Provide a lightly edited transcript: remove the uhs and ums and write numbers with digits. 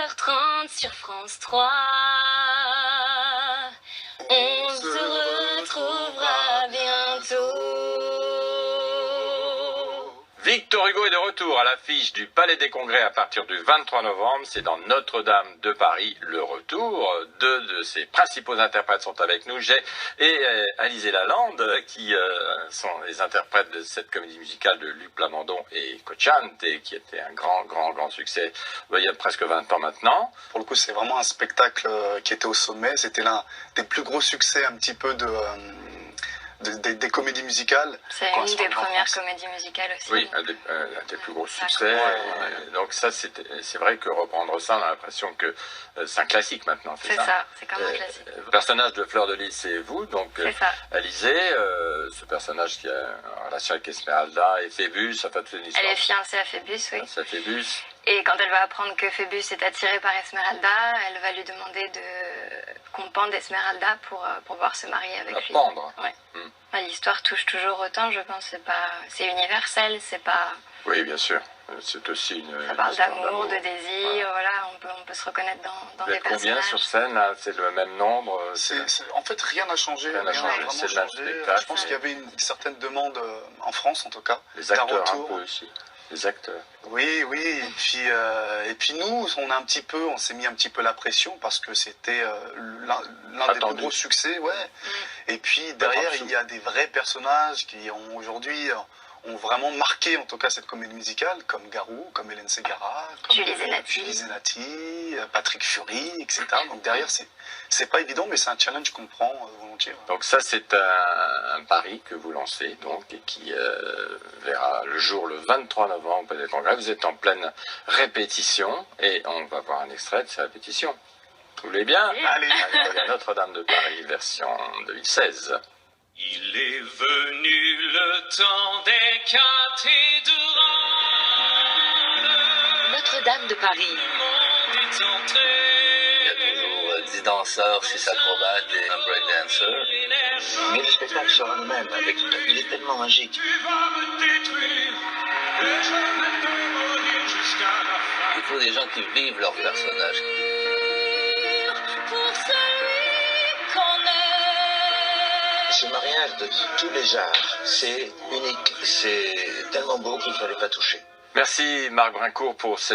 20h30 sur France 3. On se retrouvera bientôt. Victor Hugo est de retour à l'affiche du Palais des Congrès à partir du 23 novembre. C'est dans Notre-Dame de Paris le retour. Deux de ses principaux interprètes sont avec nous, Jay et Alizé Lalande, qui sont les interprètes de cette comédie musicale de Luc Plamondon et Cochante, qui était un grand succès il y a presque 20 ans maintenant. Pour le coup, c'est vraiment un spectacle qui était au sommet. C'était l'un des plus gros succès un petit peu des comédies musicales. C'est une des premières comédies musicales aussi. Oui, un des plus gros succès. Donc ça, c'est vrai que reprendre ça, on a l'impression que c'est un classique maintenant. C'est ça, c'est comme un classique. Le personnage de Fleur de Lys, c'est vous, donc Alizé, ce personnage qui a une relation avec Esmeralda et Phébus, ça fait toute une histoire. Elle est fiancée à Phébus, oui. Fiancée à Phébus. Et quand elle va apprendre que Phébus est attiré par Esmeralda, elle va lui demander qu'on pende Esmeralda pour pouvoir se marier avec lui. Pendre. Ouais. L'histoire touche toujours autant, je pense. C'est universel, c'est pas. Oui, bien sûr. C'est aussi une. Ça parle d'amour, de désir. Voilà, on peut se reconnaître dans des personnages. Combien sur scène là? C'est le même nombre. En fait, rien n'a changé. Rien n'a changé. C'est le même spectacle. Je pense qu'il y avait une certaine demande en France, en tout cas. Les acteurs un peu aussi. Les acteurs. Oui. Et puis nous, on s'est mis un petit peu la pression parce que c'était l'un des plus gros succès, ouais. Et puis derrière, il y a des vrais personnages qui aujourd'hui ont vraiment marqué en tout cas cette comédie musicale, comme Garou, comme Hélène Ségara, comme Julie Zenati, Patrick Fury, etc. Donc derrière, c'est pas évident, mais c'est un challenge qu'on prend volontiers. Donc ça, c'est un pari que vous lancez, donc, et qui verra le jour le 23 novembre au Palais des Congrès. Vous êtes en pleine répétition, et on va voir un extrait de ces répétitions. Vous voulez bien? Allez, Notre-Dame de Paris, version 2016. Il est venu le temps des cathédrales. Notre-Dame de Paris. Il y a toujours 10 danseurs, 6 acrobates et un breakdancer. Mais le spectacle sera le même. Il est tellement magique. Il faut des gens qui vivent leur personnage. Ce mariage de tous les genres, c'est unique. C'est tellement beau qu'il ne fallait pas toucher. Merci Marc Brincourt pour cette